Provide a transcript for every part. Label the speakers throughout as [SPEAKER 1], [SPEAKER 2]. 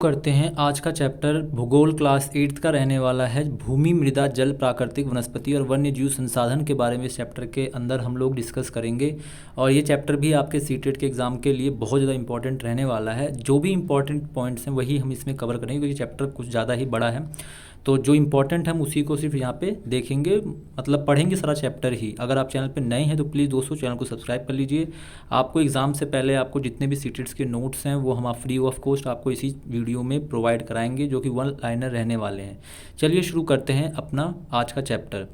[SPEAKER 1] करते हैं। आज का चैप्टर भूगोल क्लास 8 का रहने वाला है। भूमि, मृदा, जल, प्राकृतिक वनस्पति और वन्य जीव संसाधन के बारे में इस चैप्टर के अंदर हम लोग डिस्कस करेंगे। और ये चैप्टर भी आपके सीटेट के एग्ज़ाम के लिए बहुत ज़्यादा इंपॉर्टेंट रहने वाला है। जो भी इंपॉर्टेंट पॉइंट्स हैं वही हम इसमें कवर करेंगे, क्योंकि चैप्टर कुछ ज़्यादा ही बड़ा है। तो जो इम्पोर्टेंट हम उसी को सिर्फ यहाँ पे देखेंगे, मतलब पढ़ेंगे सारा चैप्टर ही। अगर आप चैनल पे नए हैं तो प्लीज़ दोस्तों चैनल को सब्सक्राइब कर लीजिए। आपको एग्ज़ाम से पहले आपको जितने भी सीटेट्स के नोट्स हैं वो हम फ्री ऑफ कॉस्ट आपको इसी वीडियो में प्रोवाइड कराएंगे, जो कि वन लाइनर रहने वाले हैं। चलिए शुरू करते हैं अपना आज का चैप्टर।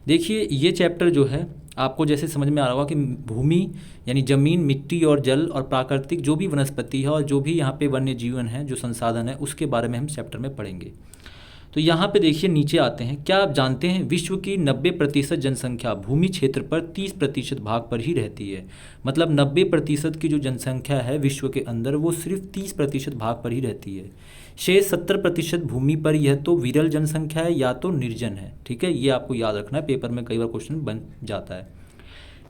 [SPEAKER 1] देखिए ये चैप्टर जो है आपको जैसे समझ में आ रहा होगा कि भूमि यानी ज़मीन, मिट्टी और जल और प्राकृतिक जो भी वनस्पति है और जो भी यहाँ पे वन्य जीवन है, जो संसाधन है, उसके बारे में हम चैप्टर में पढ़ेंगे। तो यहाँ पे देखिए नीचे आते हैं। क्या आप जानते हैं विश्व की 90% जनसंख्या भूमि क्षेत्र पर 30% भाग पर ही रहती है। मतलब 90% की जो जनसंख्या है विश्व के अंदर वो सिर्फ 30% भाग पर ही रहती है। शेष 70% भूमि पर यह तो विरल जनसंख्या है या तो निर्जन है। ठीक है, ये आपको याद रखना है, पेपर में कई बार क्वेश्चन बन जाता है।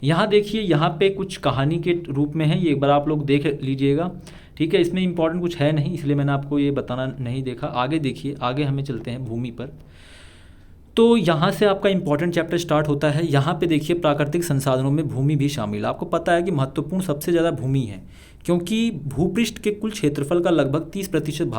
[SPEAKER 1] यहाँ देखिए, यहाँ पे कुछ कहानी के रूप में है, ये एक बार आप लोग देख लीजिएगा। ठीक है, इसमें इंपॉर्टेंट कुछ है नहीं, इसलिए मैंने आपको ये बताना नहीं देखा। आगे देखिए, आगे हमें चलते हैं भूमि पर। तो यहाँ से आपका इंपॉर्टेंट चैप्टर स्टार्ट होता है। यहाँ पे देखिए प्राकृतिक संसाधनों में भूमि भी शामिल है। आपको पता है कि महत्वपूर्ण सबसे ज़्यादा भूमि है, क्योंकि भूपृष्ठ के कुल क्षेत्रफल का लगभग 30%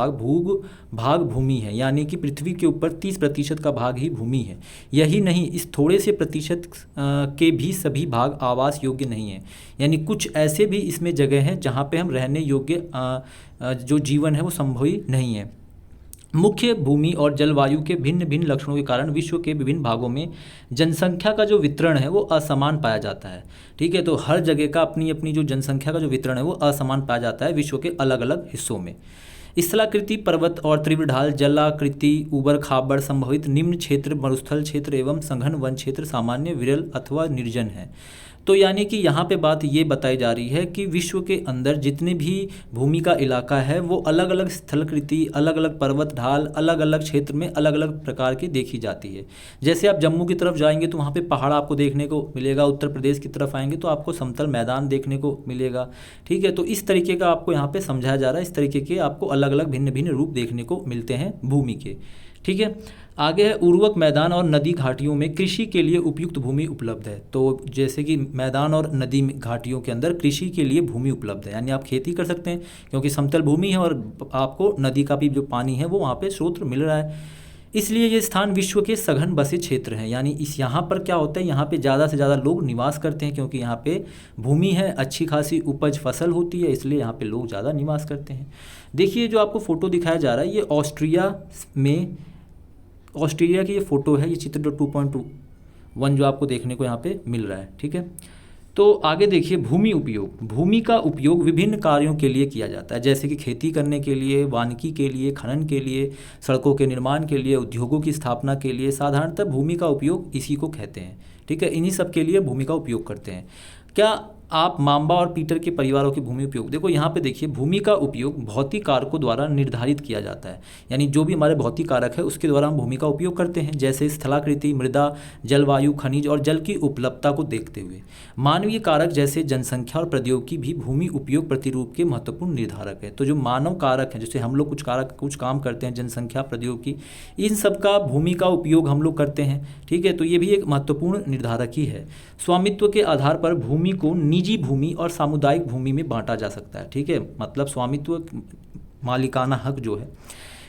[SPEAKER 1] भाग भूमि है। यानी कि पृथ्वी के ऊपर 30% का भाग ही भूमि है। यही नहीं, इस थोड़े से प्रतिशत के भी सभी भाग आवास योग्य नहीं है। यानी कुछ ऐसे भी इसमें जगह हैं जहाँ पे हम रहने योग्य जो जीवन है वो संभव ही नहीं है। मुख्य भूमि और जलवायु के भिन्न भिन्न लक्षणों के कारण विश्व के विभिन्न भागों में जनसंख्या का जो वितरण है वो असमान पाया जाता है। ठीक है, तो हर जगह का अपनी अपनी जो जनसंख्या का जो वितरण है वो असमान पाया जाता है विश्व के अलग अलग हिस्सों में। स्थलाकृति पर्वत और तीव्र ढाल, जलाकृति ऊबड़ खाबड़ संभवित निम्न क्षेत्र, मरुस्थल क्षेत्र एवं सघन वन क्षेत्र सामान्य, विरल अथवा निर्जन है। तो यानी कि यहाँ पे बात ये बताई जा रही है कि विश्व के अंदर जितने भी भूमि का इलाका है वो अलग अलग स्थलाकृति, अलग अलग पर्वत ढाल, अलग अलग क्षेत्र में अलग अलग प्रकार की देखी जाती है। जैसे आप जम्मू की तरफ जाएंगे तो वहाँ पे पहाड़ आपको देखने को मिलेगा, उत्तर प्रदेश की तरफ आएंगे तो आपको समतल मैदान देखने को मिलेगा। ठीक है, तो इस तरीके का आपको यहाँ पे समझाया जा रहा है। इस तरीके के आपको अलग अलग भिन्न भिन्न रूप देखने को मिलते हैं भूमि के। ठीक है, आगे है उर्वरक मैदान और नदी घाटियों में कृषि के लिए उपयुक्त भूमि उपलब्ध है। तो जैसे कि मैदान और नदी घाटियों के अंदर कृषि के लिए भूमि उपलब्ध है, यानी आप खेती कर सकते हैं क्योंकि समतल भूमि है और आपको नदी का भी जो पानी है वो वहाँ पे स्रोत मिल रहा है। इसलिए ये स्थान विश्व के सघन बसे क्षेत्र हैं। यानी इस यहाँ पर क्या होता है, यहाँ पे ज़्यादा से ज़्यादा लोग निवास करते हैं, क्योंकि यहाँ पे भूमि है, अच्छी खासी उपज फसल होती है, इसलिए यहाँ पे लोग ज़्यादा निवास करते हैं। देखिए जो आपको फ़ोटो दिखाया जा रहा है ये ऑस्ट्रेलिया की ये फ़ोटो है। ये चित्र 2.1 जो आपको देखने को यहाँ पे मिल रहा है। ठीक है, तो आगे देखिए भूमि उपयोग। भूमि का उपयोग विभिन्न कार्यों के लिए किया जाता है, जैसे कि खेती करने के लिए, वानिकी के लिए, खनन के लिए, सड़कों के निर्माण के लिए, उद्योगों की स्थापना के लिए। साधारणतः भूमि का उपयोग इसी को कहते हैं। ठीक है, इन्हीं सब के लिए भूमि का उपयोग करते हैं। क्या आप माम्बा और पीटर के परिवारों की भूमि उपयोग देखो, यहाँ पे देखिए भूमि का उपयोग भौतिक कारकों द्वारा निर्धारित किया जाता है। यानी जो भी हमारे भौतिक कारक है उसके द्वारा हम भूमि का उपयोग करते हैं, जैसे स्थलाकृति, मृदा, जलवायु, खनिज और जल की उपलब्धता को देखते हुए। मानवीय कारक जैसे जनसंख्या और प्रौद्योगिकी भी भूमि उपयोग प्रतिरूप के महत्वपूर्ण निर्धारक है। तो जो मानव कारक हैं, जैसे हम लोग कुछ काम करते हैं, जनसंख्या, प्रौद्योगिकी, इन सब का भूमि का उपयोग हम लोग करते हैं। ठीक है, तो ये भी एक महत्वपूर्ण निर्धारक ही है। स्वामित्व के आधार पर भूमि को निजी भूमि और सामुदायिक भूमि में बांटा जा सकता है। ठीक है, मतलब स्वामित्व, मालिकाना हक जो है,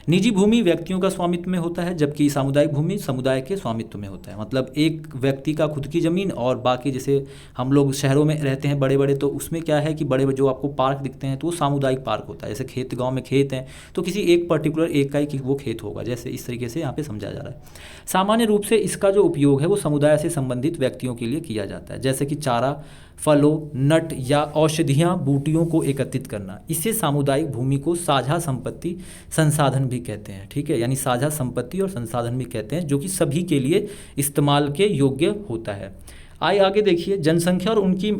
[SPEAKER 1] निजी भूमि व्यक्तियों का स्वामित्व में होता है, जबकि सामुदायिक भूमि समुदाय के स्वामित्व में होता है। मतलब एक व्यक्ति का खुद की ज़मीन और बाकी, जैसे हम लोग शहरों में रहते हैं बड़े बड़े, तो उसमें क्या है कि बड़े जो आपको पार्क दिखते हैं तो वो सामुदायिक पार्क होता है। जैसे खेत, गांव में खेत हैं तो किसी एक पर्टिकुलर एक का ही वो खेत होगा, जैसे इस तरीके से यहाँ पे समझाया जा रहा है। सामान्य रूप से इसका जो उपयोग है वो समुदाय से संबंधित व्यक्तियों के लिए किया जाता है, जैसे कि चारा, फलों, नट या औषधियाँ, बूटियों को एकत्रित करना। इससे सामुदायिक भूमि को साझा संपत्ति संसाधन भी कहते हैं। ठीक है, यानी साझा संपत्ति और संसाधन भी कहते हैं, जो कि सभी के लिए इस्तेमाल के योग्य होता है। आगे देखिए, जनसंख्या और उनकी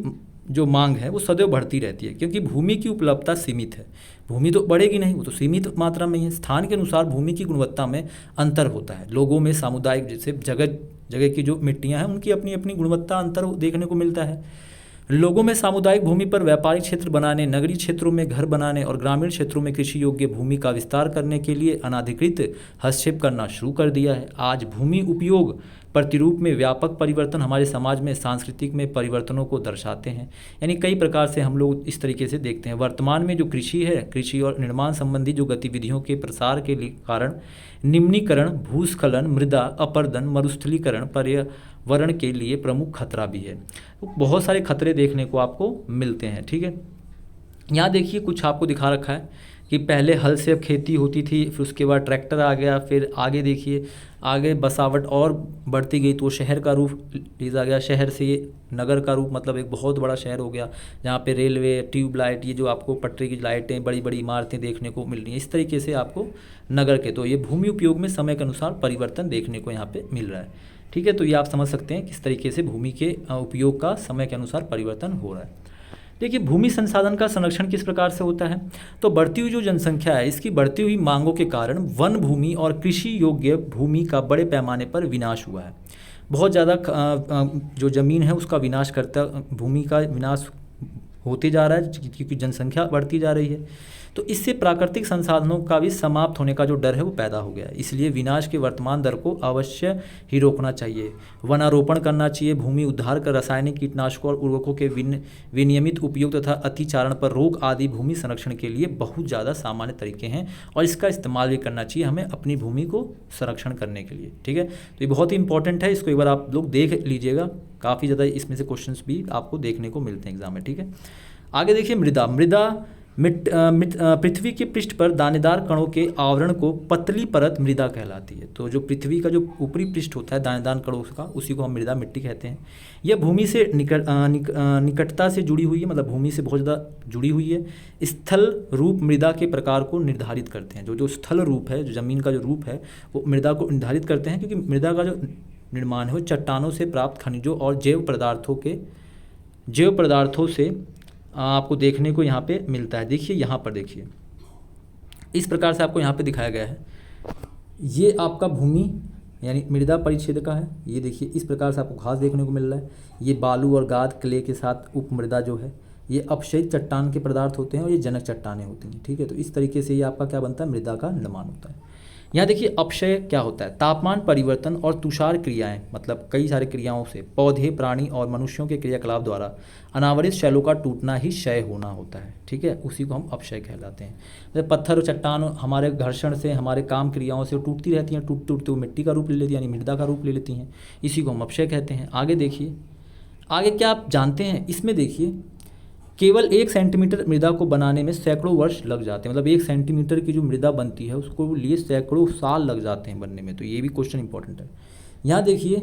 [SPEAKER 1] जो मांग है वो सदैव बढ़ती रहती है, क्योंकि भूमि की उपलब्धता सीमित है। भूमि तो बढ़ेगी नहीं, वो तो सीमित मात्रा में ही है। स्थान के अनुसार भूमि की गुणवत्ता में अंतर होता है। लोगों में सामुदायिक, जैसे जगह जगह की जो मिट्टियाँ हैं उनकी अपनी अपनी गुणवत्ता अंतर देखने को मिलता है। लोगों में सामुदायिक भूमि पर व्यापारिक क्षेत्र बनाने, नगरीय क्षेत्रों में घर बनाने और ग्रामीण क्षेत्रों में कृषि योग्य भूमि का विस्तार करने के लिए अनाधिकृत हस्तक्षेप करना शुरू कर दिया है। आज भूमि उपयोग प्रतिरूप में व्यापक परिवर्तन हमारे समाज में सांस्कृतिक में परिवर्तनों को दर्शाते हैं। यानी कई प्रकार से हम लोग इस तरीके से देखते हैं। वर्तमान में जो कृषि है, कृषि और निर्माण संबंधी जो गतिविधियों के प्रसार के कारण निम्नीकरण, भूस्खलन, मृदा अपरदन, मरुस्थलीकरण पर्यावरण के लिए प्रमुख खतरा भी है। तो बहुत सारे खतरे देखने को आपको मिलते हैं। ठीक है, यहाँ देखिए कुछ आपको दिखा रखा है कि पहले हल से अब खेती होती थी, फिर उसके बाद ट्रैक्टर आ गया, फिर आगे देखिए आगे बसावट और बढ़ती गई तो शहर का रूप लिया गया, शहर से ये नगर का रूप, मतलब एक बहुत बड़ा शहर हो गया जहाँ पे रेलवे, ट्यूबलाइट, ये जो आपको पटरी की लाइटें, बड़ी बड़ी इमारतें देखने को मिल रही हैं। इस तरीके से आपको नगर के, तो ये भूमि उपयोग में समय के अनुसार परिवर्तन देखने को यहाँ पे मिल रहा है। ठीक है, तो ये आप समझ सकते हैं किस तरीके से भूमि के उपयोग का समय के अनुसार परिवर्तन हो रहा है। देखिए भूमि संसाधन का संरक्षण किस प्रकार से होता है, तो बढ़ती हुई जो जनसंख्या है, इसकी बढ़ती हुई मांगों के कारण वन भूमि और कृषि योग्य भूमि का बड़े पैमाने पर विनाश हुआ है। बहुत ज़्यादा जो ज़मीन है उसका विनाश करता, भूमि का विनाश होते जा रहा है क्योंकि जनसंख्या बढ़ती जा रही है। तो इससे प्राकृतिक संसाधनों का भी समाप्त होने का जो डर है वो पैदा हो गया है। इसलिए विनाश के वर्तमान दर को अवश्य ही रोकना चाहिए। वनारोपण करना चाहिए, भूमि उद्धार कर रासायनिक कीटनाशकों और उर्वरकों के विनियमित उपयोग तथा अतिचारण पर रोक आदि भूमि संरक्षण के लिए बहुत ज़्यादा सामान्य तरीके हैं और इसका इस्तेमाल भी करना चाहिए हमें अपनी भूमि को संरक्षण करने के लिए। ठीक है, तो ये बहुत ही इंपॉर्टेंट है, इसको एक बार आप लोग देख लीजिएगा, काफ़ी ज़्यादा इसमें से क्वेश्चंस भी आपको देखने को मिलते हैं एग्जाम में। ठीक है, आगे देखिए मृदा पृथ्वी के पृष्ठ पर दानेदार कणों के आवरण को पतली परत मृदा कहलाती है। तो जो पृथ्वी का जो ऊपरी पृष्ठ होता है दानेदार कणों का, उसी को हम मृदा मिट्टी कहते हैं। यह भूमि से निकटता से जुड़ी हुई है, मतलब भूमि से बहुत ज़्यादा जुड़ी हुई है। स्थल रूप मृदा के प्रकार को निर्धारित करते हैं। जो स्थल रूप है, जो ज़मीन का जो रूप है, वो मृदा को निर्धारित करते हैं, क्योंकि मृदा का जो निर्माण है वो चट्टानों से प्राप्त खनिजों और जैव पदार्थों से आपको देखने को यहाँ पे मिलता है। देखिए यहाँ पर देखिए इस प्रकार से आपको यहाँ पे दिखाया गया है। ये आपका भूमि यानी मृदा परिच्छेद का है। ये देखिए इस प्रकार से आपको घास देखने को मिल रहा है। ये बालू और गाद क्ले के साथ उपमृदा जो है, ये अपक्षयित चट्टान के पदार्थ होते हैं और ये जनक चट्टानें होती हैं। ठीक है, तो इस तरीके से ये आपका क्या बनता है, मृदा का निर्माण होता है। यहाँ देखिए अपक्षय क्या होता है, तापमान परिवर्तन और तुषार क्रियाएं, मतलब कई सारे क्रियाओं से पौधे, प्राणी और मनुष्यों के क्रियाकलाप द्वारा अनावरित शैलों का टूटना ही क्षय होना होता है। ठीक है, उसी को हम अपक्षय कहलाते हैं। जैसे पत्थर और चट्टान हमारे घर्षण से, हमारे काम क्रियाओं से टूटती रहती हैं, टूटते वो मिट्टी का रूप ले लेती हैं, यानी मृदा का रूप ले लेती हैं। इसी को हम अपक्षय कहते हैं। आगे देखिए, आगे क्या आप जानते हैं, इसमें देखिए केवल 1 सेंटीमीटर मृदा को बनाने में सैकड़ों वर्ष लग जाते हैं। मतलब 1 सेंटीमीटर की जो मृदा बनती है उसको लिए सैकड़ों साल लग जाते हैं बनने में। तो ये भी क्वेश्चन इंपॉर्टेंट है। यहाँ देखिए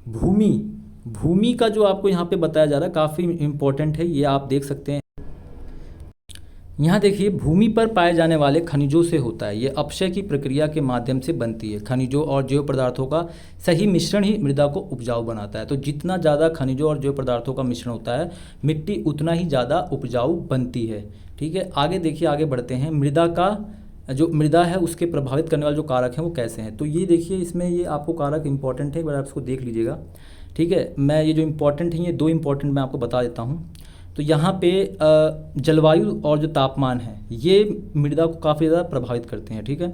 [SPEAKER 1] भूमि का जो आपको यहाँ पे बताया जा रहा है काफ़ी इंपॉर्टेंट है, ये आप देख सकते हैं। यहाँ देखिए भूमि पर पाए जाने वाले खनिजों से होता है। ये अपक्षय की प्रक्रिया के माध्यम से बनती है। खनिजों और जैव पदार्थों का सही मिश्रण ही मृदा को उपजाऊ बनाता है। तो जितना ज़्यादा खनिजों और जैव पदार्थों का मिश्रण होता है, मिट्टी उतना ही ज़्यादा उपजाऊ बनती है। ठीक है, आगे देखिए, आगे बढ़ते हैं। मृदा है उसके प्रभावित करने वाले जो कारक हैं वो कैसे हैं। तो ये देखिए इसमें ये आपको कारक इंपॉर्टेंट है, एक बार आप इसको देख लीजिएगा। ठीक है, मैं ये जो इंपॉर्टेंट हैं, ये 2 इंपॉर्टेंट मैं आपको बता देता हूँ। तो यहाँ पे जलवायु और जो तापमान है ये मृदा को काफ़ी ज़्यादा प्रभावित करते हैं। ठीक है,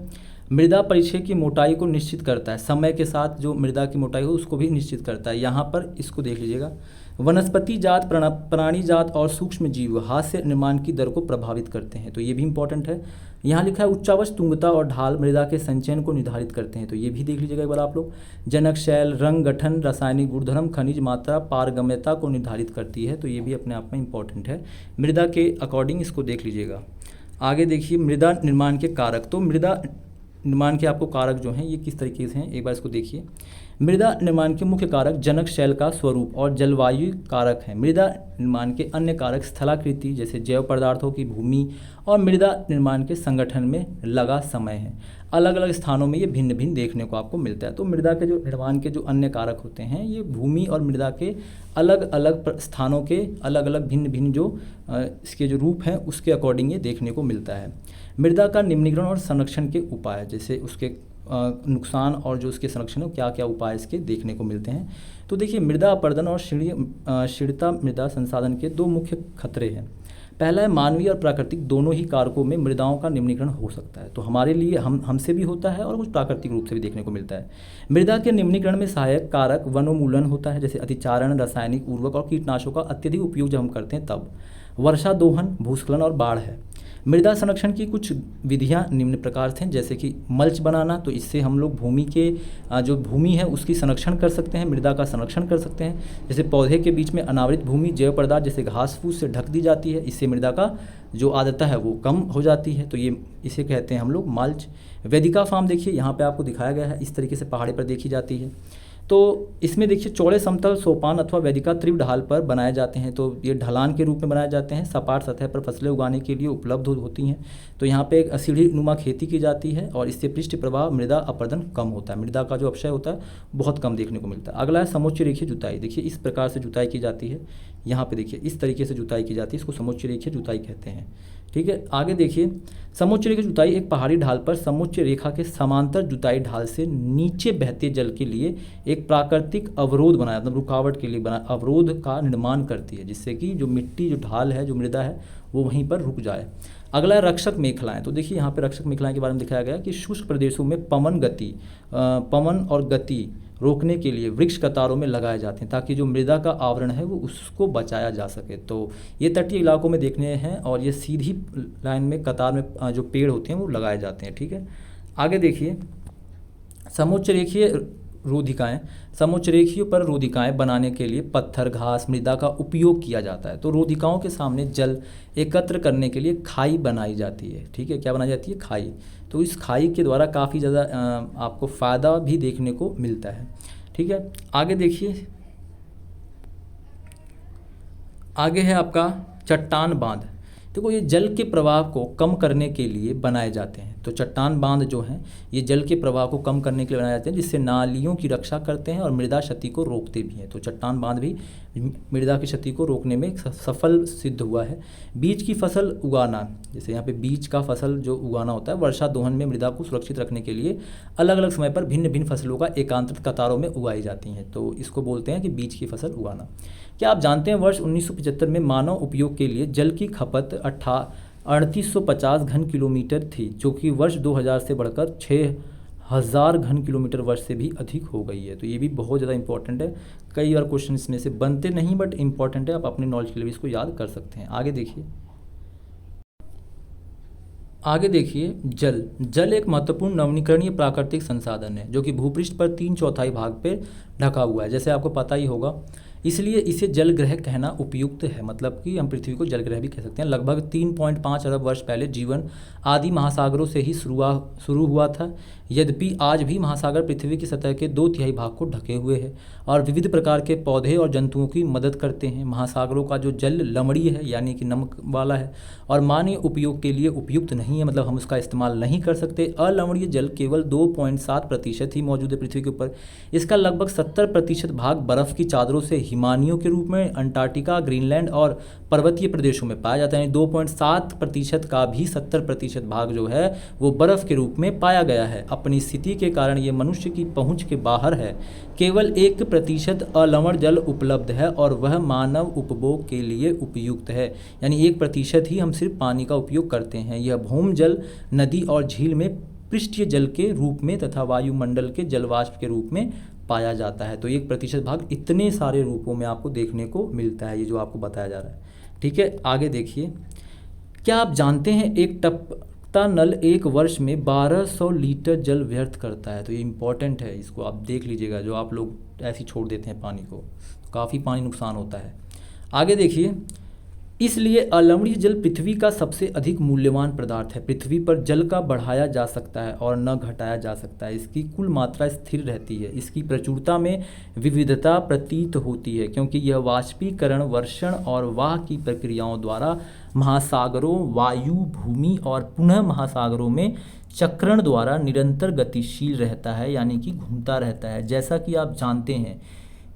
[SPEAKER 1] मृदा परिक्षय की मोटाई को निश्चित करता है, समय के साथ जो मृदा की मोटाई हो उसको भी निश्चित करता है। यहाँ पर इसको देख लीजिएगा। वनस्पति जात, प्राणी जात और सूक्ष्म जीव हाथ से निर्माण की दर को प्रभावित करते हैं। तो ये भी इंपॉर्टेंट है। यहाँ लिखा है उच्चावच, तुंगता और ढाल मृदा के संचयन को निर्धारित करते हैं। तो ये भी देख लीजिएगा एक बार आप लोग। जनक, शैल, रंग, गठन, रासायनिक गुणधर्म, खनिज मात्रा, पारगम्यता को निर्धारित करती है। तो ये भी अपने आप में इंपॉर्टेंट है। मृदा के अकॉर्डिंग इसको देख लीजिएगा। आगे देखिए मृदा निर्माण के कारक। तो मृदा निर्माण के आपको कारक जो हैं ये किस तरीके से हैं, एक बार इसको देखिए। मृदा निर्माण के मुख्य कारक जनक, शैल का स्वरूप और जलवायु कारक हैं। मृदा निर्माण के अन्य कारक स्थलाकृति जैसे जैव पदार्थों की भूमि और मृदा निर्माण के संगठन में लगा समय है। अलग अलग स्थानों में ये भिन्न भिन्न देखने को आपको मिलता है। तो मृदा के जो निर्माण के जो अन्य कारक होते हैं ये भूमि और मृदा के अलग अलग स्थानों के अलग अलग भिन्न भिन्न जो इसके जो रूप हैं उसके अकॉर्डिंग ये देखने को मिलता है। मृदा का निम्नीकरण और संरक्षण के उपाय, जैसे उसके नुकसान और जो उसके संरक्षण है क्या क्या उपाय इसके देखने को मिलते हैं। तो देखिए, मृदा अपरदन और क्षीणता मृदा संसाधन के दो मुख्य खतरे हैं। पहला है मानवीय और प्राकृतिक दोनों ही कारकों में मृदाओं का निम्नीकरण हो सकता है। तो हमारे लिए हमसे भी होता है और कुछ प्राकृतिक रूप से भी देखने को मिलता है। मृदा के निम्नीकरण में सहायक कारक वनोन्मूलन होता है, जैसे अतिचारण, रासायनिक उर्वरक और कीटनाशकों का अत्यधिक उपयोग जब हम करते हैं तब। वर्षा दोहन, भूस्खलन और बाढ़ है। मृदा संरक्षण की कुछ विधियां निम्न प्रकार से हैं, जैसे कि मल्च बनाना, तो इससे हम लोग भूमि के जो भूमि है उसकी संरक्षण कर सकते हैं, मृदा का संरक्षण कर सकते हैं। जैसे पौधे के बीच में अनावृत भूमि जैव पदार्थ जैसे घास फूस से ढक दी जाती है, इससे मृदा का जो आर्द्रता है वो कम हो जाती है, तो ये इसे कहते हैं हम लोग मल्च। वेदिका फार्म देखिए यहाँ पे आपको दिखाया गया है, इस तरीके से पहाड़ी पर देखी जाती है। तो इसमें देखिए चौड़े समतल सोपान अथवा वेदिका तीव्र ढाल पर बनाए जाते हैं, तो ये ढलान के रूप में बनाए जाते हैं, सपाट सतह पर फसलें उगाने के लिए उपलब्ध होती हैं। तो यहाँ पे एक सीढ़ी नुमा खेती की जाती है और इससे पृष्ठ प्रवाह मृदा अपरदन कम होता है, मृदा का जो अपक्षय होता है बहुत कम देखने को मिलता है। अगला है समोच्च रेखीय जुताई। देखिए इस प्रकार से जुताई की जाती है, यहाँ पे देखिए इस तरीके से जुताई की जाती है, इसको समोच्च रेखीय जुताई कहते हैं। ठीक है, आगे देखिए समोच्च रेखा जुताई एक पहाड़ी ढाल पर समोच्च रेखा के समांतर जुताई ढाल से नीचे बहते जल के लिए एक प्राकृतिक अवरोध बनाया, मतलब रुकावट के लिए बना अवरोध का निर्माण करती है, जिससे कि जो मिट्टी जो ढाल है जो मृदा है वो वहीं पर रुक जाए। अगला है रक्षक मेखलाएं। तो देखिए यहाँ पे रक्षक मेखलाएं के बारे में दिखाया गया कि शुष्क प्रदेशों में पवन और गति रोकने के लिए वृक्ष कतारों में लगाए जाते हैं, ताकि जो मृदा का आवरण है वो उसको बचाया जा सके। तो ये तटीय इलाकों में देखने हैं और ये सीधी लाइन में कतार में जो पेड़ होते हैं वो लगाए जाते हैं। ठीक है, आगे देखिए समोच्च रेखीय रोधिकाएँ। समोच्च रेखियों पर रोधिकाएँ बनाने के लिए पत्थर, घास, मृदा का उपयोग किया जाता है। तो रोधिकाओं के सामने जल एकत्र करने के लिए खाई बनाई जाती है। ठीक है, क्या बनाई जाती है? खाई। तो इस खाई के द्वारा काफ़ी ज़्यादा आपको फ़ायदा भी देखने को मिलता है। ठीक है, आगे देखिए, आगे है आपका चट्टान बांध। देखो ये जल के प्रवाह को कम करने के लिए बनाए जाते हैं। तो चट्टान बांध जो हैं ये जल के प्रवाह को कम करने के लिए बनाए जाते हैं, जिससे नालियों की रक्षा करते हैं और मृदा क्षति को रोकते भी हैं। तो चट्टान बांध भी मृदा की क्षति को रोकने में सफल सिद्ध हुआ है। बीज की फसल उगाना, जैसे यहाँ पे बीज का फसल जो उगाना होता है, वर्षा दोहन में मृदा को सुरक्षित रखने के लिए अलग अलग समय पर भिन्न भिन्न फसलों का एकांतरित कतारों में उगाई जाती हैं। तो इसको बोलते हैं कि बीज की फसल उगाना। क्या आप जानते हैं वर्ष 1975 में मानव उपयोग के लिए जल की खपत 3850 घन किलोमीटर थी, जो कि वर्ष 2000 से बढ़कर 6000 घन किलोमीटर वर्ष से भी अधिक हो गई है। तो ये भी बहुत ज़्यादा इंपॉर्टेंट है। कई बार क्वेश्चन इसमें से बनते नहीं बट इंपॉर्टेंट है, आप अपने नॉलेज के लिए भी इसको याद कर सकते हैं। आगे देखिए जल एक महत्वपूर्ण नवीकरणीय प्राकृतिक संसाधन है, जो कि भूपृष्ठ पर 3/4 भाग पे ढका हुआ है, जैसे आपको पता ही होगा। इसलिए इसे जल ग्रह कहना उपयुक्त है, मतलब कि हम पृथ्वी को जल ग्रह भी कह सकते हैं। लगभग 3.5 अरब वर्ष पहले जीवन आदि महासागरों से ही शुरू हुआ था। यद्यपि आज भी महासागर पृथ्वी की सतह के 2/3 भाग को ढके हुए हैं और विविध प्रकार के पौधे और जंतुओं की मदद करते हैं। महासागरों का जो जल लवणीय है, यानी कि नमक वाला है और मानवीय उपयोग के लिए उपयुक्त नहीं है, मतलब हम उसका इस्तेमाल नहीं कर सकते। अलवणीय जल केवल 2.7% ही मौजूद है पृथ्वी के ऊपर। इसका लगभग 70% भाग बर्फ़ की चादरों से हिमानियों के रूप में अंटार्कटिका, ग्रीनलैंड और पर्वतीय प्रदेशों में पाया जाता है। यानी 2.7% का भी 70% भाग जो है वो बर्फ़ के रूप में पाया गया है। अपनी स्थिति के कारण ये मनुष्य की पहुंच के बाहर है। केवल 1% अलवण जल उपलब्ध है और वह मानव उपभोग के लिए उपयुक्त है। यानी 1% ही हम सिर्फ पानी का उपयोग करते हैं। यह भूम जल, नदी और झील में पृष्ठीय जल के रूप में तथा वायुमंडल के जलवाष्प के रूप में पाया जाता है। तो 1% भाग इतने सारे रूपों में आपको देखने को मिलता है, ये जो आपको बताया जा रहा है। ठीक है, आगे देखिए, क्या आप जानते हैं एक टपकता नल एक वर्ष में 1200 लीटर जल व्यर्थ करता है। तो ये इंपॉर्टेंट है, इसको आप देख लीजिएगा। जो आप लोग ऐसे छोड़ देते हैं पानी को, काफ़ी पानी नुकसान होता है। आगे देखिए, इसलिए अलवणीय जल पृथ्वी का सबसे अधिक मूल्यवान पदार्थ है। पृथ्वी पर जल का बढ़ाया जा सकता है और न घटाया जा सकता है। इसकी कुल मात्रा स्थिर रहती है। इसकी प्रचुरता में विविधता प्रतीत होती है, क्योंकि यह वाष्पीकरण, वर्षण और वाह की प्रक्रियाओं द्वारा महासागरों, वायु, भूमि और पुनः महासागरों में चक्रण द्वारा निरंतर गतिशील रहता है, यानी कि घूमता रहता है। जैसा कि आप जानते हैं,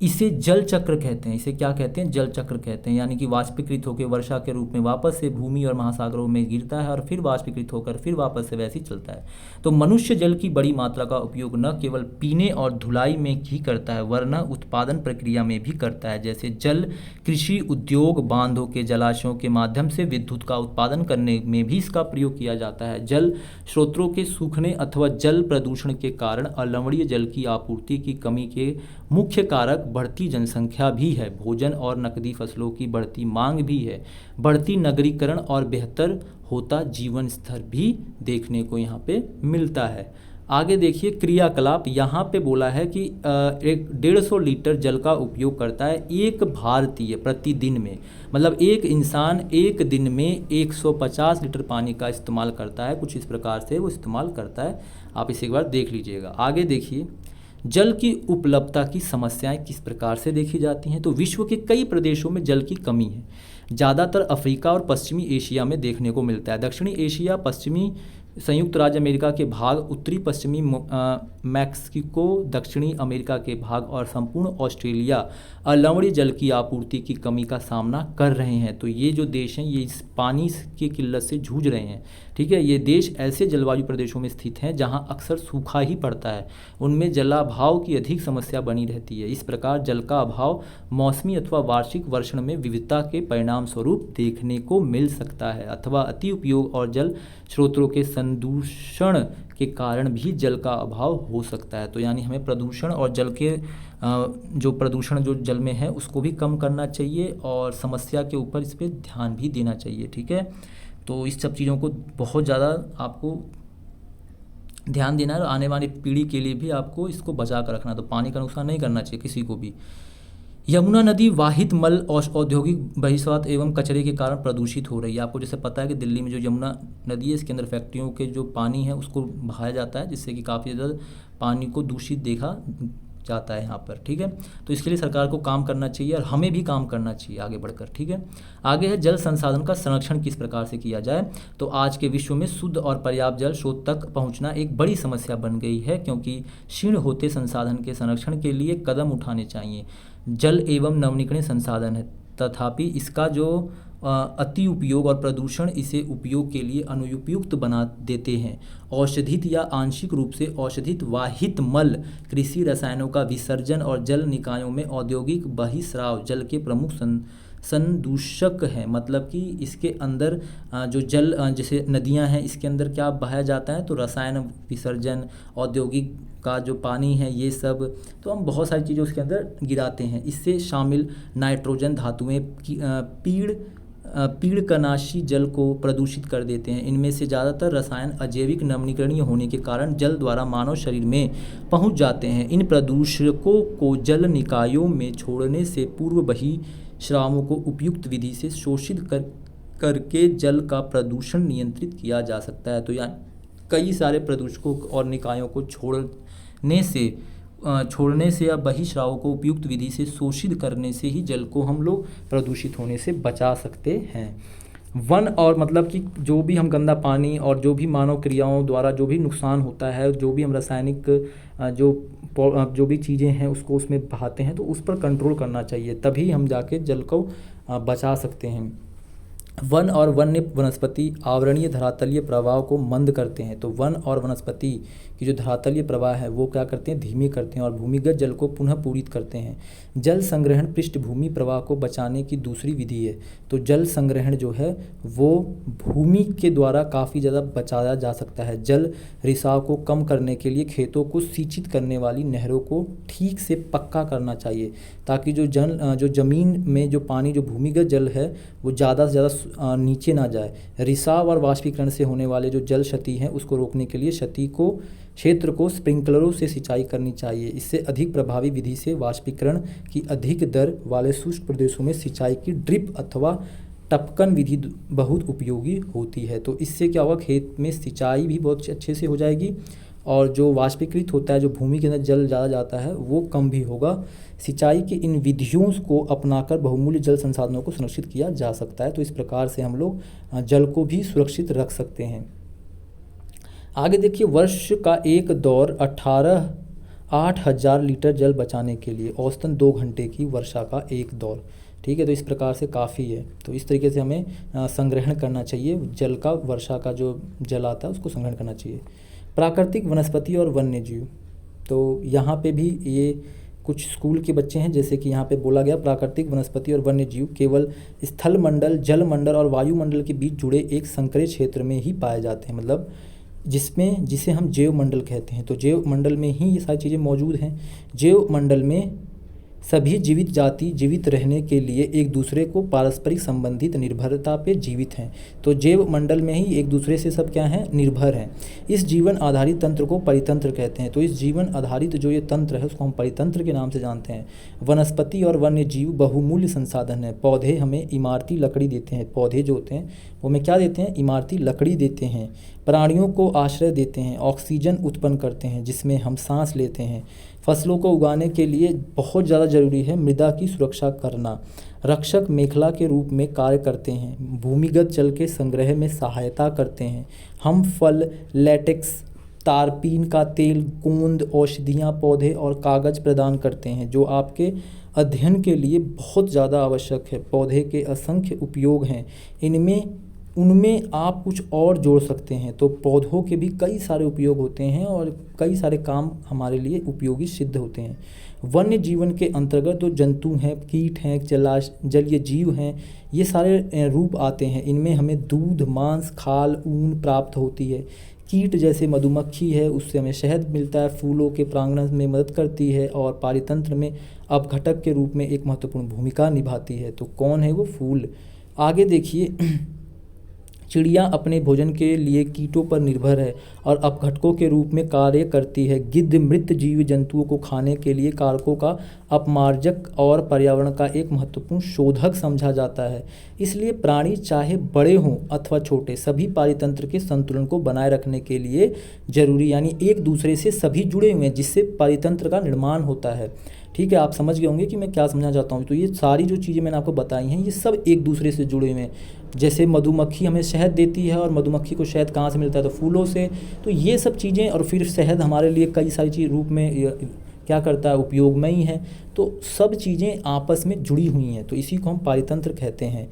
[SPEAKER 1] इसे जल चक्र कहते हैं। इसे क्या कहते हैं? जल चक्र कहते हैं। यानी कि वाष्पीकृत होकर वर्षा के रूप में वापस से भूमि और महासागरों में गिरता है और फिर वाष्पीकृत होकर फिर वापस से वैसे ही चलता है। तो मनुष्य जल की बड़ी मात्रा का उपयोग न केवल पीने और धुलाई में ही करता है वरना उत्पादन प्रक्रिया में भी करता है। जैसे जल कृषि, उद्योग, बांधों के जलाशयों के माध्यम से विद्युत का उत्पादन करने में भी इसका प्रयोग किया जाता है। जल स्रोतों के सूखने अथवा जल प्रदूषण के कारण अलवणीय जल की आपूर्ति की कमी के मुख्य कारक बढ़ती जनसंख्या भी है, भोजन और नकदी फसलों की बढ़ती मांग भी है, बढ़ती नगरीकरण और बेहतर होता जीवन स्तर भी देखने को यहाँ पे मिलता है। आगे देखिए क्रियाकलाप। यहाँ पे बोला है कि 150 लीटर जल का उपयोग करता है एक भारतीय प्रतिदिन में। मतलब एक इंसान एक दिन में 150 लीटर पानी का इस्तेमाल करता है। कुछ इस प्रकार से वो इस्तेमाल करता है। आप इसे एक बार देख लीजिएगा। आगे देखिए जल की उपलब्धता की समस्याएं किस प्रकार से देखी जाती हैं। तो विश्व के कई प्रदेशों में जल की कमी है। ज़्यादातर अफ्रीका और पश्चिमी एशिया में देखने को मिलता है। दक्षिणी एशिया, पश्चिमी संयुक्त राज्य अमेरिका के भाग, उत्तरी पश्चिमी मैक्सिको, दक्षिणी अमेरिका के भाग और संपूर्ण ऑस्ट्रेलिया अलवणीय जल की आपूर्ति की कमी का सामना कर रहे हैं। तो ये जो देश हैं ये इस पानी की किल्लत से जूझ रहे हैं। ठीक है, ये देश ऐसे जलवायु प्रदेशों में स्थित हैं जहां अक्सर सूखा ही पड़ता है। उनमें जलाभाव की अधिक समस्या बनी रहती है। इस प्रकार जल का अभाव मौसमी अथवा वार्षिक वर्षण में विविधता के परिणाम स्वरूप देखने को मिल सकता है अथवा अति उपयोग और जल स्रोतों के संदूषण के कारण भी जल का अभाव हो सकता है। तो यानी हमें प्रदूषण और जल के जो प्रदूषण जो जल में है उसको भी कम करना चाहिए और समस्या के ऊपर इस पर ध्यान भी देना चाहिए। ठीक है, तो इस सब चीज़ों को बहुत ज़्यादा आपको ध्यान देना है और आने वाली पीढ़ी के लिए भी आपको इसको बचा कर रखना। तो पानी का नुकसान नहीं करना चाहिए किसी को भी। यमुना नदी वाहित मल और औद्योगिक बहिस्वाद एवं कचरे के कारण प्रदूषित हो रही है। आपको जैसे पता है कि दिल्ली में जो यमुना नदी है इसके अंदर फैक्ट्रियों के जो पानी है उसको बहाया जाता है जिससे कि काफ़ी ज़्यादा पानी को दूषित देखा जाता है यहाँ पर। ठीक है, तो इसके लिए सरकार को काम करना चाहिए और हमें भी काम करना चाहिए आगे बढ़कर। ठीक है, आगे है जल संसाधन का संरक्षण किस प्रकार से किया जाए। तो आज के विश्व में शुद्ध और पर्याप्त जल स्रोत तक पहुँचना एक बड़ी समस्या बन गई है क्योंकि क्षीण होते संसाधन के संरक्षण के लिए कदम उठाने चाहिए। जल एवं नवीकरणीय संसाधन है तथापि इसका जो अति उपयोग और प्रदूषण इसे उपयोग के लिए अनुपयुक्त बना देते हैं। औषधित या आंशिक रूप से औषधित वाहित मल, कृषि रसायनों का विसर्जन और जल निकायों में औद्योगिक बहिस्राव जल के प्रमुख संदूषक है। मतलब कि इसके अंदर जो जल जैसे नदियां हैं इसके अंदर क्या बहाया जाता है तो रसायन विसर्जन, औद्योगिक का जो पानी है ये सब, तो हम बहुत सारी चीज़ें उसके अंदर गिराते हैं। इससे शामिल नाइट्रोजन धातुएं पीड़कनाशी जल को प्रदूषित कर देते हैं। इनमें से ज़्यादातर रसायन अजैविक नवीकरणीय होने के कारण जल द्वारा मानव शरीर में पहुंच जाते हैं। इन प्रदूषकों को जल निकायों में छोड़ने से पूर्व बहिस्रावों को उपयुक्त विधि से शोषित करके जल का प्रदूषण नियंत्रित किया जा सकता है। तो यानी कई सारे प्रदूषकों और निकायों को छोड़ने से या बहिस्रावों को उपयुक्त विधि से शोषित करने से ही जल को हम लोग प्रदूषित होने से बचा सकते हैं। वन और मतलब कि जो भी हम गंदा पानी और जो भी मानव क्रियाओं द्वारा जो भी नुकसान होता है, जो भी हम रासायनिक जो भी चीज़ें हैं उसको उसमें बहाते हैं तो उस पर कंट्रोल करना चाहिए, तभी हम जाके जल को बचा सकते हैं। वन और वन्य वनस्पति आवरणीय धरातलीय प्रवाह को मंद करते हैं। तो वन और वनस्पति की जो धरातलीय प्रवाह है वो क्या करते हैं, धीमी करते हैं और भूमिगत जल को पुनः पूरित करते हैं। जल संग्रहण पृष्ठभूमि प्रवाह को बचाने की दूसरी विधि है। तो जल संग्रहण जो है वो भूमि के द्वारा काफ़ी ज़्यादा बचाया जा सकता है। जल रिसाव को कम करने के लिए खेतों को सिंचित करने वाली नहरों को ठीक से पक्का करना चाहिए ताकि जो ज़मीन में जो पानी जो भूमिगत जल है वो ज़्यादा से ज़्यादा नीचे ना जाए। रिसाव और वाष्पीकरण से होने वाले जो जल क्षति है उसको रोकने के लिए क्षेत्र को स्प्रिंकलरों से सिंचाई करनी चाहिए। इससे अधिक प्रभावी विधि से वाष्पीकरण की अधिक दर वाले शुष्क प्रदेशों में सिंचाई की ड्रिप अथवा टपकन विधि बहुत उपयोगी होती है। तो इससे क्या होगा, खेत में सिंचाई भी बहुत अच्छे से हो जाएगी और जो वाष्पीकृत होता है, जो भूमि के अंदर जल ज़्यादा जाता है वो कम भी होगा। सिंचाई की इन विधियों को अपनाकर बहुमूल्य जल संसाधनों को संरक्षित किया जा सकता है। तो इस प्रकार से हम लोग जल को भी सुरक्षित रख सकते हैं। आगे देखिए, वर्ष का एक दौर 8,000 लीटर जल बचाने के लिए औसतन 2 घंटे की वर्षा का एक दौर। ठीक है, तो इस प्रकार से काफ़ी है। तो इस तरीके से हमें संग्रहण करना चाहिए जल का, वर्षा का जो जल आता है उसको संग्रहण करना चाहिए। प्राकृतिक वनस्पति और वन्य जीव, तो यहाँ पे भी ये कुछ स्कूल के बच्चे हैं, जैसे कि यहाँ पे बोला गया प्राकृतिक वनस्पति और वन्य जीव केवल स्थल मंडल, जल मंडल और वायुमंडल के बीच जुड़े एक संकरे क्षेत्र में ही पाए जाते हैं, मतलब जिसे हम जैव मंडल कहते हैं। तो जैव मंडल में ही ये सारी चीज़ें मौजूद हैं। जैव मंडल में सभी जीवित जाति जीवित रहने के लिए एक दूसरे को पारस्परिक संबंधित निर्भरता पे जीवित हैं। तो जैव मंडल में ही एक दूसरे से सब क्या हैं, निर्भर हैं। इस जीवन आधारित तंत्र को परितंत्र कहते हैं। तो इस जीवन आधारित जो ये तंत्र है उसको हम परितंत्र के नाम से जानते हैं। वनस्पति और वन्य जीव बहुमूल्य संसाधन है। पौधे हमें इमारती लकड़ी देते हैं। पौधे जो होते हैं वो हमें क्या देते हैं, इमारती लकड़ी देते हैं। प्राणियों को आश्रय देते हैं, ऑक्सीजन उत्पन्न करते हैं जिसमें हम सांस लेते हैं। फसलों को उगाने के लिए बहुत ज़्यादा ज़रूरी है मृदा की सुरक्षा करना। रक्षक मेखला के रूप में कार्य करते हैं। भूमिगत जल के संग्रह में सहायता करते हैं। हम फल, लेटेक्स, तारपीन का तेल, गोंद, औषधियाँ, पौधे और कागज़ प्रदान करते हैं जो आपके अध्ययन के लिए बहुत ज़्यादा आवश्यक है। पौधे के असंख्य उपयोग हैं, उनमें आप कुछ और जोड़ सकते हैं। तो पौधों के भी कई सारे उपयोग होते हैं और कई सारे काम हमारे लिए उपयोगी सिद्ध होते हैं। वन्य जीवन के अंतर्गत जो जंतु हैं, कीट हैं, जलीय जीव हैं, ये सारे रूप आते हैं। इनमें हमें दूध, मांस, खाल, ऊन प्राप्त होती है। कीट जैसे मधुमक्खी है, उससे हमें शहद मिलता है, फूलों के परागण में मदद करती है और पारितंत्र में अपघटक के रूप में एक महत्वपूर्ण भूमिका निभाती है। तो कौन है वो, फूल। आगे देखिए, चिड़िया अपने भोजन के लिए कीटों पर निर्भर है और अपघटकों के रूप में कार्य करती है। गिद्ध मृत जीव जंतुओं को खाने के लिए कारकों का अपमार्जक और पर्यावरण का एक महत्वपूर्ण शोधक समझा जाता है। इसलिए प्राणी चाहे बड़े हों अथवा छोटे, सभी पारितंत्र के संतुलन को बनाए रखने के लिए जरूरी, यानी एक दूसरे से सभी जुड़े हुए हैं जिससे पारितंत्र का निर्माण होता है। ठीक है, आप समझ गए होंगे कि मैं क्या समझना चाहता हूँ। तो ये सारी जो चीज़ें मैंने आपको बताई हैं ये सब एक दूसरे से जुड़े हुए हैं। जैसे मधुमक्खी हमें शहद देती है और मधुमक्खी को शहद कहाँ से मिलता है, तो फूलों से। तो ये सब चीज़ें, और फिर शहद हमारे लिए कई सारी चीज़ रूप में क्या करता है, उपयोग में ही है। तो सब चीज़ें आपस में जुड़ी हुई हैं, तो इसी को हम पारितंत्र कहते हैं।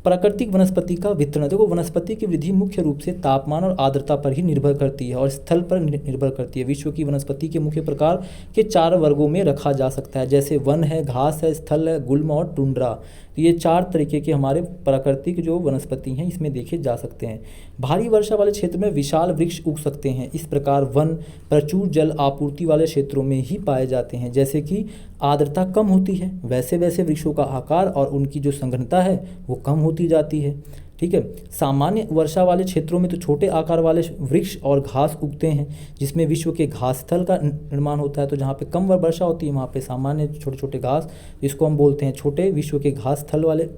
[SPEAKER 1] प्राकृतिक वनस्पति का वितरण, देखो वनस्पति की वृद्धि मुख्य रूप से तापमान और आर्द्रता पर ही निर्भर करती है और स्थल पर निर्भर करती है। विश्व की वनस्पति के मुख्य प्रकार के 4 वर्गों में रखा जा सकता है, जैसे वन है, घास है, स्थल है, गुल्म और टुंड्रा। तो ये 4 तरीके के हमारे प्राकृतिक जो वनस्पति हैं इसमें देखे जा सकते हैं। भारी वर्षा वाले क्षेत्र में विशाल वृक्ष उग सकते हैं। इस प्रकार वन प्रचुर जल आपूर्ति वाले क्षेत्रों में ही पाए जाते हैं। जैसे कि आर्द्रता कम होती है वैसे वैसे वृक्षों का आकार और उनकी जो संघनता है वो कम होती जाती है। ठीक है, सामान्य वर्षा वाले क्षेत्रों में तो छोटे आकार वाले वृक्ष और घास उगते हैं जिसमें विश्व के घास स्थल का निर्माण होता है। तो जहाँ पे कम वर्षा होती है वहाँ पे सामान्य छोटे छोटे घास, जिसको हम बोलते हैं छोटे विश्व के घास स्थल वाले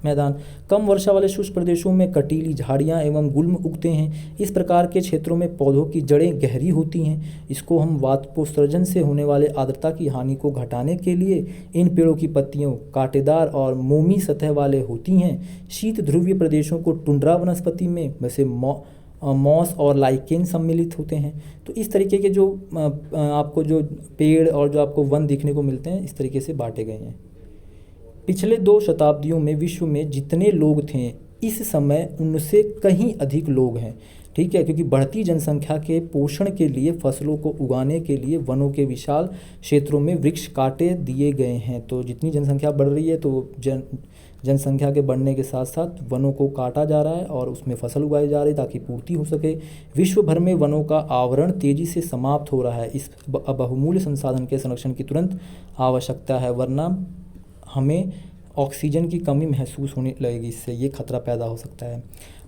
[SPEAKER 1] मैदान। कम वर्षा वाले शुष्क प्रदेशों में कटीली झाड़ियाँ एवं गुल्म उगते हैं। इस प्रकार के क्षेत्रों में पौधों की जड़ें गहरी होती हैं। इसको हम वाष्पोत्सर्जन से होने वाले आर्द्रता की हानि को घटाने के लिए इन पेड़ों की पत्तियों कांटेदार और मोमी सतह वाले होती हैं। शीत ध्रुवीय प्रदेशों को टुंड्रा वनस्पति में वैसे मॉस और लाइकेन सम्मिलित होते हैं। तो इस तरीके के जो आपको जो पेड़ और जो आपको वन देखने को मिलते हैं इस तरीके से बांटे गए हैं। पिछले 2 शताब्दियों में विश्व में जितने लोग थे इस समय उनसे कहीं अधिक लोग हैं। ठीक है, क्योंकि बढ़ती जनसंख्या के पोषण के लिए फसलों को उगाने के लिए वनों के विशाल क्षेत्रों में वृक्ष काटे दिए गए हैं। तो जितनी जनसंख्या बढ़ रही है तो जनसंख्या के बढ़ने के साथ साथ वनों को काटा जा रहा है और उसमें फसल उगाई जा रही है ताकि पूर्ति हो सके। विश्व भर में वनों का आवरण तेजी से समाप्त हो रहा है। इस बहुमूल्य संसाधन के संरक्षण की तुरंत आवश्यकता है, वरना हमें ऑक्सीजन की कमी महसूस होने लगेगी। इससे ये खतरा पैदा हो सकता है।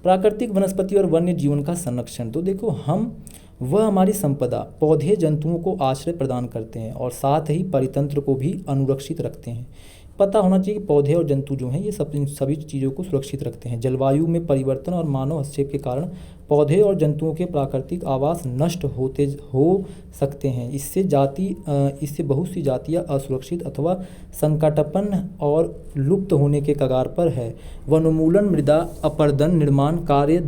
[SPEAKER 1] प्राकृतिक वनस्पति और वन्य जीवन का संरक्षण, तो देखो वह हमारी संपदा पौधे जंतुओं को आश्रय प्रदान करते हैं और साथ ही परितंत्र को भी अनुरक्षित रखते हैं। पता होना चाहिए कि पौधे और जंतु जो हैं ये सभी चीज़ों को सुरक्षित रखते हैं। जलवायु में परिवर्तन और मानव हस्तक्षेप के कारण पौधे और जंतुओं के प्राकृतिक आवास नष्ट हो सकते हैं। इससे बहुत सी जातियाँ असुरक्षित अथवा संकटापन्न और लुप्त होने के कगार पर है। वनोन्मूलन, मृदा अपरदन, निर्माण कार्य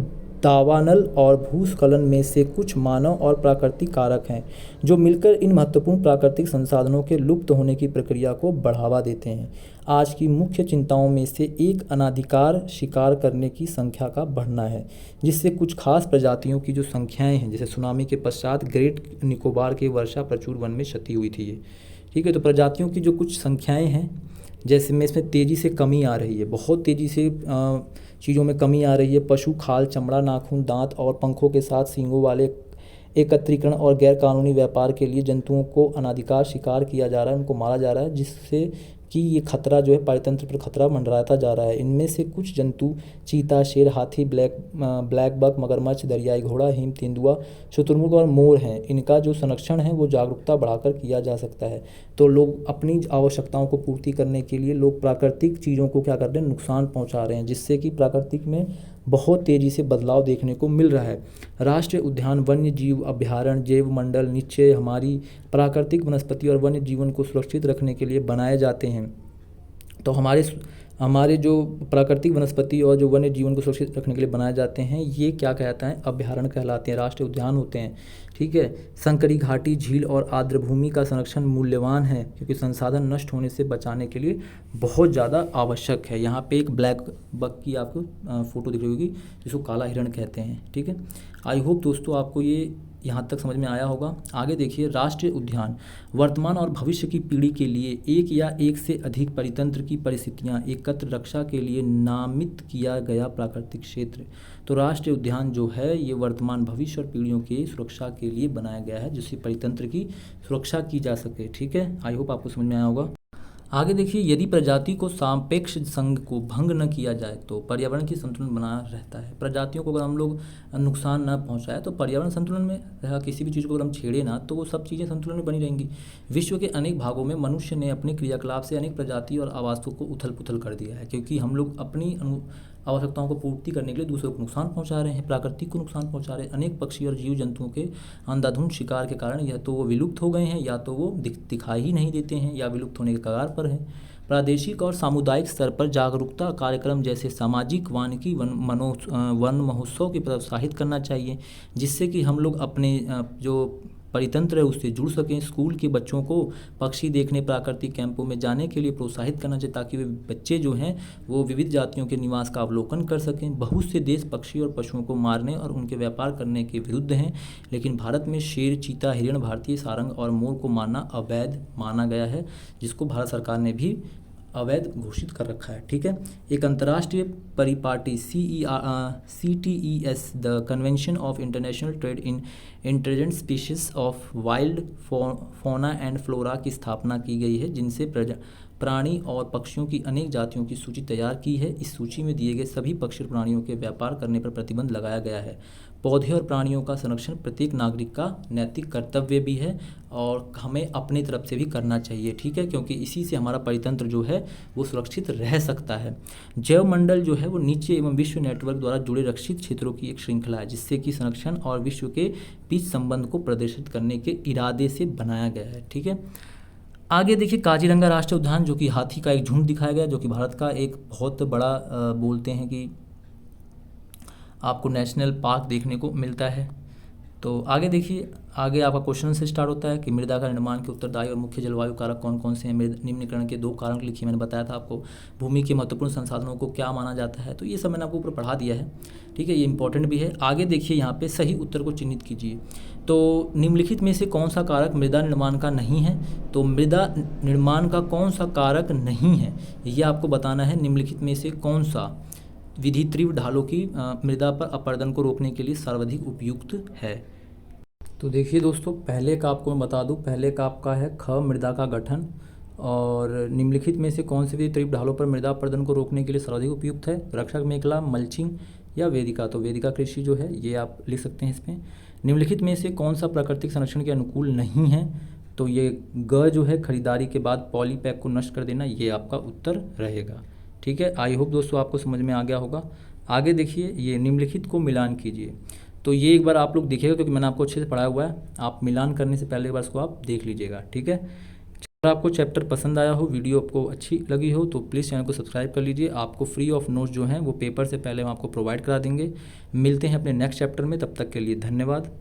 [SPEAKER 1] दावानल और भूस्खलन में से कुछ मानव और प्राकृतिक कारक हैं जो मिलकर इन महत्वपूर्ण प्राकृतिक संसाधनों के लुप्त होने की प्रक्रिया को बढ़ावा देते हैं। आज की मुख्य चिंताओं में से एक अनाधिकार शिकार करने की संख्या का बढ़ना है, जिससे कुछ खास प्रजातियों की जो संख्याएं हैं, जैसे सुनामी के पश्चात ग्रेट निकोबार के वर्षा प्रचुर वन में क्षति हुई थी ये, ठीक है। तो प्रजातियों की जो कुछ संख्याएं हैं, जैसे में इसमें तेज़ी से कमी आ रही है, बहुत तेज़ी से चीज़ों में कमी आ रही है। पशु खाल, चमड़ा, नाखून, दांत और पंखों के साथ सींगों वाले एकत्रीकरण और गैरकानूनी व्यापार के लिए जंतुओं को अनाधिकार शिकार किया जा रहा है, उनको मारा जा रहा है, जिससे कि ये खतरा जो है पारितंत्र पर खतरा मंडराता जा रहा है। इनमें से कुछ जंतु चीता, शेर, हाथी, ब्लैक बक, मगरमच्छ, दरियाई घोड़ा, हिम तेंदुआ, शुतुरमुर्ग और मोर हैं। इनका जो संरक्षण है वो जागरूकता बढ़ाकर किया जा सकता है। तो लोग अपनी आवश्यकताओं को पूर्ति करने के लिए लोग प्राकृतिक चीज़ों को क्या कर रहे हैं, नुकसान पहुंचा रहे हैं, जिससे कि प्राकृतिक में बहुत तेज़ी से बदलाव देखने को मिल रहा है। राष्ट्रीय उद्यान, वन्य जीव अभयारण्य, जैव मंडल निश्चय हमारी प्राकृतिक वनस्पति और वन्य जीवन को सुरक्षित रखने के लिए बनाए जाते हैं। तो हमारे जो प्राकृतिक वनस्पति और जो वन्य जीवन को सुरक्षित रखने के लिए बनाए जाते हैं, ये क्या कहता है, अभयारण्य कहलाते हैं, राष्ट्रीय उद्यान होते हैं, ठीक है। संकरी घाटी, झील और आर्द्रभूमि का संरक्षण मूल्यवान है, क्योंकि संसाधन नष्ट होने से बचाने के लिए बहुत ज़्यादा आवश्यक है। यहाँ पे एक ब्लैक बक की आपको फोटो दिख रही होगी, जिसको काला हिरण कहते हैं, ठीक है। आई होप दोस्तों आपको ये यहाँ तक समझ में आया होगा। आगे देखिए, राष्ट्रीय उद्यान वर्तमान और भविष्य की पीढ़ी के लिए एक या एक से अधिक परितंत्र की परिस्थितियाँ एकत्र रक्षा के लिए नामित किया गया प्राकृतिक क्षेत्र। तो राष्ट्रीय उद्यान जो है ये वर्तमान, भविष्य और पीढ़ियों की सुरक्षा के लिए बनाया गया है, जिससे परितंत्र की सुरक्षा की जा सके, ठीक है। आई होप आपको समझ में आया होगा। आगे देखिए, यदि प्रजाति को सापेक्ष संघ को भंग न किया जाए तो पर्यावरण की संतुलन बना रहता है। प्रजातियों को अगर हम लोग नुकसान न पहुंचाए तो पर्यावरण संतुलन में रहा, किसी भी चीज़ को अगर हम छेड़े ना तो वो सब चीज़ें संतुलन में बनी रहेंगी। विश्व के अनेक भागों में मनुष्य ने अपने क्रियाकलाप से अनेक प्रजाति और आवासों को उथल पुथल कर दिया है, क्योंकि हम लोग अपनी आवश्यकताओं को पूर्ति करने के लिए दूसरों को नुकसान पहुंचा रहे हैं, प्राकृतिक को नुकसान पहुंचा रहे हैं। अनेक पक्षी और जीव जंतुओं के अंधाधुंध शिकार के कारण या तो वो विलुप्त हो गए हैं, या तो वो दिखाई ही नहीं देते हैं, या विलुप्त होने के कगार पर हैं। प्रादेशिक और सामुदायिक स्तर पर जागरूकता कार्यक्रम जैसे सामाजिक वानिकी वन महोत्सव की प्रोत्साहित करना चाहिए, जिससे कि हम लोग अपने जो परितंत्र है उससे जुड़ सकें। स्कूल के बच्चों को पक्षी देखने, प्राकृतिक कैंपों में जाने के लिए प्रोत्साहित करना चाहिए, ताकि वे बच्चे जो हैं वो विविध जातियों के निवास का अवलोकन कर सकें। बहुत से देश पक्षी और पशुओं को मारने और उनके व्यापार करने के विरुद्ध हैं, लेकिन भारत में शेर, चीता, हिरण, भारतीय सारंग और मोर को मारना अवैध माना गया है, जिसको भारत सरकार ने भी अवैध घोषित कर रखा है, ठीक है। एक अंतर्राष्ट्रीय परिपाटी CTES the convention of international trade in intelligent species of wild fauna and flora की स्थापना की गई है, जिनसे प्राणी और पक्षियों की अनेक जातियों की सूची तैयार की है। इस सूची में दिए गए सभी पक्षी और प्राणियों के व्यापार करने पर प्रतिबंध लगाया गया है। पौधे और प्राणियों का संरक्षण प्रत्येक नागरिक का नैतिक कर्तव्य भी है, और हमें अपनी तरफ से भी करना चाहिए, ठीक है, क्योंकि इसी से हमारा परितंत्र जो है वो सुरक्षित रह सकता है। जैव मंडल जो है वो नीचे एवं विश्व नेटवर्क द्वारा जुड़े रक्षित क्षेत्रों की एक श्रृंखला है, जिससे कि संरक्षण और विश्व के बीच संबंध को प्रदर्शित करने के इरादे से बनाया गया है, ठीक है। आगे देखिए, काजीरंगा राष्ट्रीय उद्यान, जो कि हाथी का एक झुंड दिखाया गया, जो कि भारत का एक बहुत बड़ा बोलते हैं कि आपको नेशनल पार्क देखने को मिलता है। तो आगे देखिए, आगे आपका क्वेश्चन से स्टार्ट होता है कि मृदा का निर्माण के उत्तरदायी और मुख्य जलवायु कारक कौन कौन से हैं। निम्नलिखित के 2 कारक लिखिए। मैंने बताया था आपको भूमि के महत्वपूर्ण संसाधनों को क्या माना जाता है, तो ये सब मैंने आपको ऊपर पढ़ा दिया है, ठीक है, ये इंपॉर्टेंट भी है। आगे देखिए, यहाँ पे सही उत्तर को चिन्हित कीजिए। तो निम्नलिखित में से कौन सा कारक मृदा निर्माण का नहीं है, तो मृदा निर्माण का कौन सा कारक नहीं है ये आपको बताना है। निम्नलिखित में से कौन सा विधि तीव्र ढालों की मृदा पर अपरदन को रोकने के लिए सर्वाधिक उपयुक्त है। तो देखिए दोस्तों, पहले का आपको मैं बता दूं, पहले का आपका है ख, मृदा का गठन, और निम्नलिखित में से कौन सी विधि तीव्र ढालों पर मृदा अपरदन को रोकने के लिए सर्वाधिक उपयुक्त है। रक्षक मेखला, मल्चिंग या वेदिका। तो वेदिका कृषि जो है ये आप लिख सकते हैं इसमें। निम्नलिखित में से कौन सा प्राकृतिक संरक्षण के अनुकूल नहीं है, तो ये ग जो है खरीदारी के बाद पॉलीपैक को नष्ट कर देना, ये आपका उत्तर रहेगा, ठीक है। आई होप दोस्तों आपको समझ में आ गया होगा। आगे देखिए, ये निम्नलिखित को मिलान कीजिए। तो ये एक बार आप लोग देखिएगा, क्योंकि मैंने आपको अच्छे से पढ़ाया हुआ है, आप मिलान करने से पहले एक बार इसको आप देख लीजिएगा, ठीक है। अगर आपको चैप्टर पसंद आया हो, वीडियो आपको अच्छी लगी हो, तो प्लीज़ चैनल को सब्सक्राइब कर लीजिए। आपको फ्री ऑफ नोट्स जो हैं वो पेपर से पहले हम आपको प्रोवाइड करा देंगे। मिलते हैं अपने नेक्स्ट चैप्टर में, तब तक के लिए धन्यवाद।